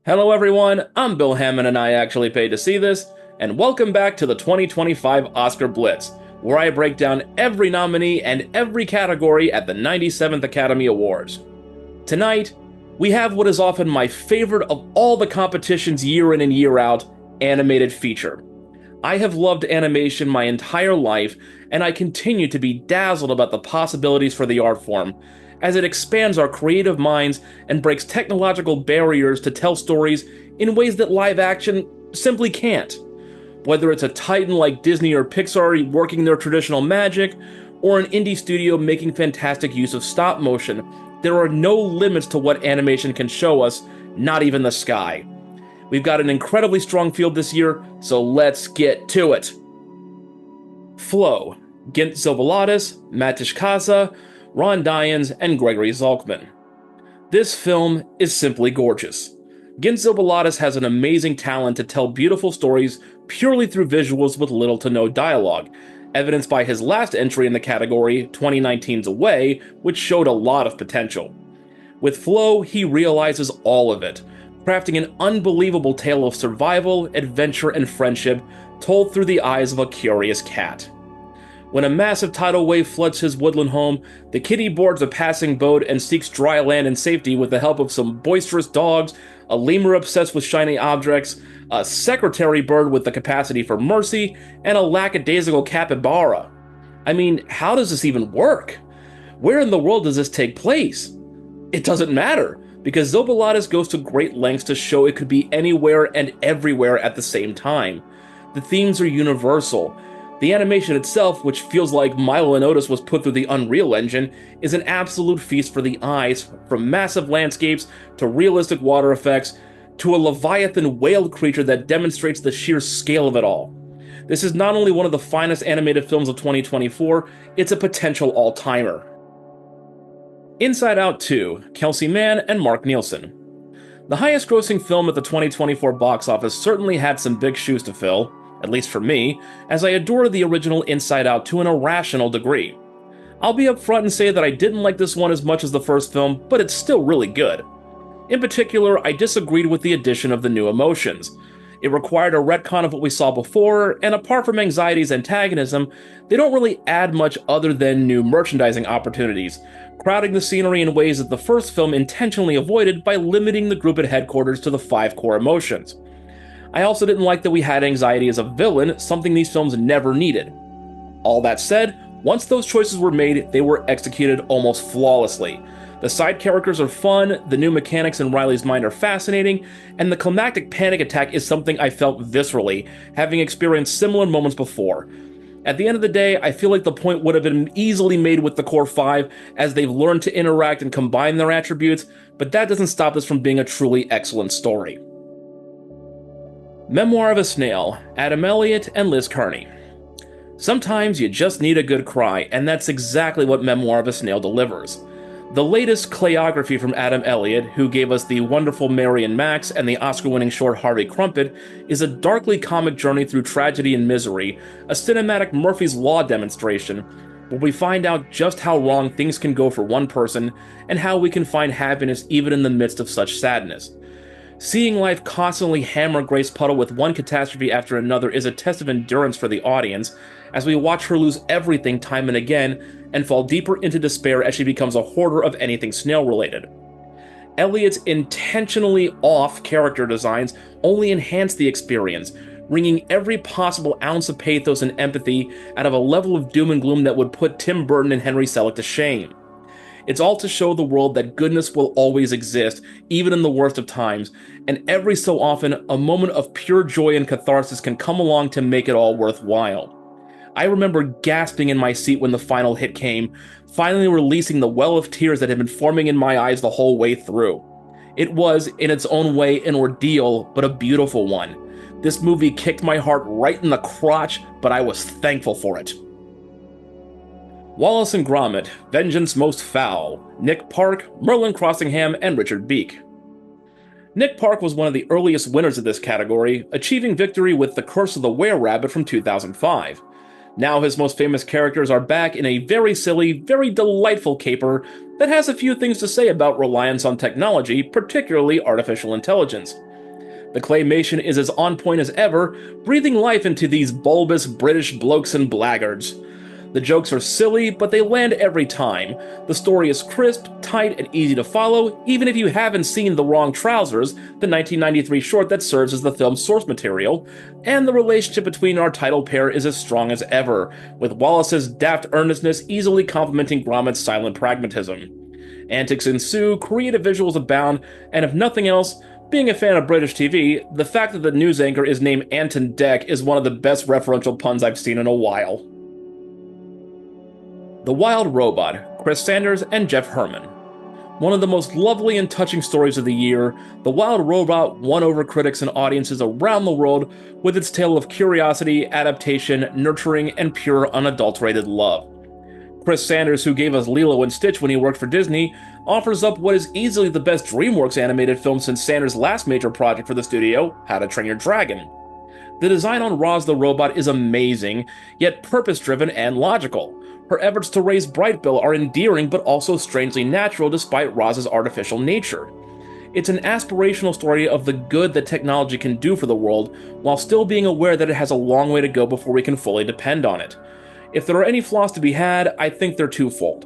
Hello everyone, I'm Bill Hammond and I actually paid to see this, and welcome back to the 2025 Oscar Blitz, where I break down every nominee and every category at the 97th Academy Awards. Tonight, we have what is often my favorite of all the competitions year in and year out, animated feature. I have loved animation my entire life, and I continue to be dazzled about the possibilities for the art form, as it expands our creative minds and breaks technological barriers to tell stories in ways that live action simply can't. Whether it's a titan like Disney or Pixar working their traditional magic, or an indie studio making fantastic use of stop motion, there are no limits to what animation can show us, not even the sky. We've got an incredibly strong field this year, so let's get to it. Flow, Gint Zovalatis, Matt Tishkasa, Ron Dyens, and Gregory Zalkman. This film is simply gorgeous. Gint Zovalatis has an amazing talent to tell beautiful stories purely through visuals with little to no dialogue, evidenced by his last entry in the category, 2019's Away, which showed a lot of potential. With Flow, he realizes all of it, crafting an unbelievable tale of survival, adventure, and friendship told through the eyes of a curious cat. When a massive tidal wave floods his woodland home, the kitty boards a passing boat and seeks dry land and safety with the help of some boisterous dogs, a lemur obsessed with shiny objects, a secretary bird with the capacity for mercy, and a lackadaisical capybara. I mean, how does this even work? Where in the world does this take place? It doesn't matter, because Zovalatis goes to great lengths to show it could be anywhere and everywhere at the same time. The themes are universal. The animation itself, which feels like Milo and Otis was put through the Unreal Engine, is an absolute feast for the eyes, from massive landscapes to realistic water effects to a leviathan whale creature that demonstrates the sheer scale of it all. This is not only one of the finest animated films of 2024, it's a potential all-timer. Inside Out 2, Kelsey Mann and Mark Nielsen. The highest grossing film at the 2024 box office certainly had some big shoes to fill, at least for me, as I adore the original Inside Out to an irrational degree. I'll be upfront and say that I didn't like this one as much as the first film, but it's still really good. In particular, I disagreed with the addition of the new emotions. It required a retcon of what we saw before, and apart from Anxiety's antagonism, they don't really add much other than new merchandising opportunities, crowding the scenery in ways that the first film intentionally avoided by limiting the group at headquarters to the 5 core emotions. I also didn't like that we had Anxiety as a villain, something these films never needed. All that said, once those choices were made, they were executed almost flawlessly. The side characters are fun, the new mechanics in Riley's mind are fascinating, and the climactic panic attack is something I felt viscerally, having experienced similar moments before. At the end of the day, I feel like the point would have been easily made with the core 5, as they've learned to interact and combine their attributes, but that doesn't stop this from being a truly excellent story. Memoir of a Snail, Adam Elliott and Liz Kearney. Sometimes you just need a good cry, and that's exactly what Memoir of a Snail delivers. The latest choreography from Adam Elliott, who gave us the wonderful Mary and Max and the Oscar-winning short Harvey Crumpet, is a darkly comic journey through tragedy and misery, a cinematic Murphy's Law demonstration, where we find out just how wrong things can go for one person, and how we can find happiness even in the midst of such sadness. Seeing life constantly hammer Grace Puddle with one catastrophe after another is a test of endurance for the audience, as we watch her lose everything time and again, and fall deeper into despair as she becomes a hoarder of anything snail-related. Elliott's intentionally off character designs only enhance the experience, wringing every possible ounce of pathos and empathy out of a level of doom and gloom that would put Tim Burton and Henry Selick to shame. It's all to show the world that goodness will always exist, even in the worst of times, and every so often, a moment of pure joy and catharsis can come along to make it all worthwhile. I remember gasping in my seat when the final hit came, finally releasing the well of tears that had been forming in my eyes the whole way through. It was, in its own way, an ordeal, but a beautiful one. This movie kicked my heart right in the crotch, but I was thankful for it. Wallace and Gromit, Vengeance Most Foul, Nick Park, Merlin Crossingham, and Richard Beek. Nick Park was one of the earliest winners of this category, achieving victory with The Curse of the Were-Rabbit from 2005. Now his most famous characters are back in a very silly, very delightful caper that has a few things to say about reliance on technology, particularly artificial intelligence. The claymation is as on point as ever, breathing life into these bulbous British blokes and blackguards. The jokes are silly, but they land every time. The story is crisp, tight, and easy to follow, even if you haven't seen The Wrong Trousers, the 1993 short that serves as the film's source material, and the relationship between our title pair is as strong as ever, with Wallace's daft earnestness easily complementing Gromit's silent pragmatism. Antics ensue, creative visuals abound, and if nothing else, being a fan of British TV, the fact that the news anchor is named Anton Deck is one of the best referential puns I've seen in a while. The Wild Robot, Chris Sanders and Jeff Herman. One of the most lovely and touching stories of the year, The Wild Robot won over critics and audiences around the world with its tale of curiosity, adaptation, nurturing, and pure unadulterated love. Chris Sanders, who gave us Lilo and Stitch when he worked for Disney, offers up what is easily the best DreamWorks animated film since Sanders' last major project for the studio, How to Train Your Dragon. The design on Roz the Robot is amazing, yet purpose-driven and logical. Her efforts to raise Brightbill are endearing but also strangely natural despite Roz's artificial nature. It's an aspirational story of the good that technology can do for the world, while still being aware that it has a long way to go before we can fully depend on it. If there are any flaws to be had, I think they're twofold.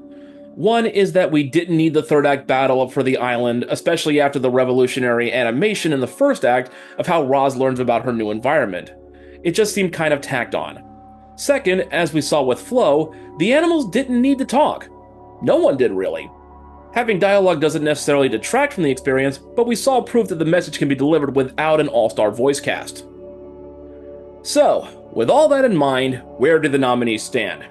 One is that we didn't need the third act battle for the island, especially after the revolutionary animation in the first act of how Roz learns about her new environment. It just seemed kind of tacked on. Second, as we saw with Flo, the animals didn't need to talk. No one did, really. Having dialogue doesn't necessarily detract from the experience, but we saw proof that the message can be delivered without an all-star voice cast. So, with all that in mind, where do the nominees stand?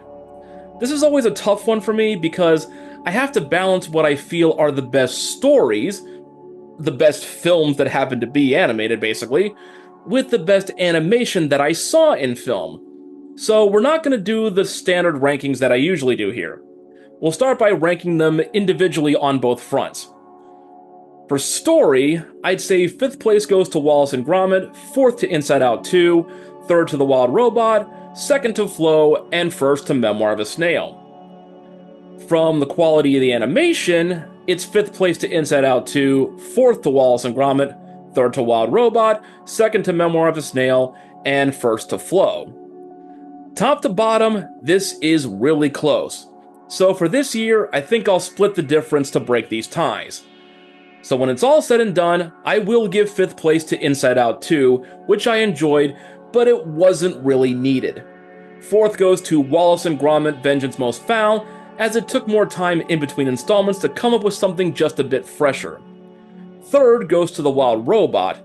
This is always a tough one for me because I have to balance what I feel are the best stories, the best films that happen to be animated, basically, with the best animation that I saw in film. So we're not going to do the standard rankings that I usually do here. We'll start by ranking them individually on both fronts. For story, I'd say 5th place goes to Wallace and Gromit, 4th to Inside Out 2, 3rd to The Wild Robot, 2nd to Flo, and 1st to Memoir of a Snail. From the quality of the animation, it's 5th place to Inside Out 2, 4th to Wallace and Gromit, 3rd to Wild Robot, 2nd to Memoir of a Snail, and 1st to Flo. Top to bottom, this is really close. So for this year, I think I'll split the difference to break these ties. So when it's all said and done, I will give 5th place to Inside Out 2, which I enjoyed, but it wasn't really needed. 4th goes to Wallace and Gromit Vengeance Most Foul, as it took more time in between installments to come up with something just a bit fresher. 3rd goes to The Wild Robot,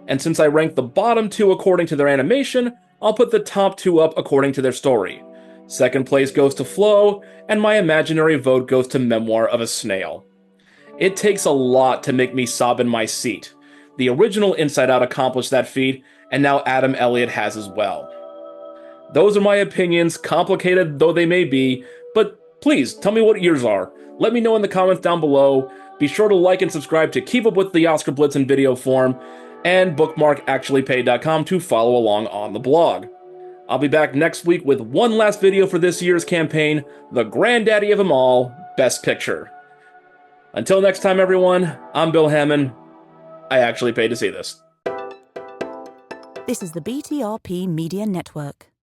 and since I ranked the bottom 2 according to their animation, I'll put the top 2 up according to their story. 2nd place goes to Flo, and my imaginary vote goes to Memoir of a Snail. It takes a lot to make me sob in my seat. The original Inside Out accomplished that feat, and now Adam Elliott has as well. Those are my opinions, complicated though they may be, but please tell me what yours are. Let me know in the comments down below. Be sure to like and subscribe to keep up with the Oscar Blitz in video form, and bookmark actuallypaid.com to follow along on the blog. I'll be back next week with one last video for this year's campaign, the granddaddy of them all, Best Picture. Until next time, everyone, I'm Bill Hammond. I actually paid to see this. This is the BTRP Media Network.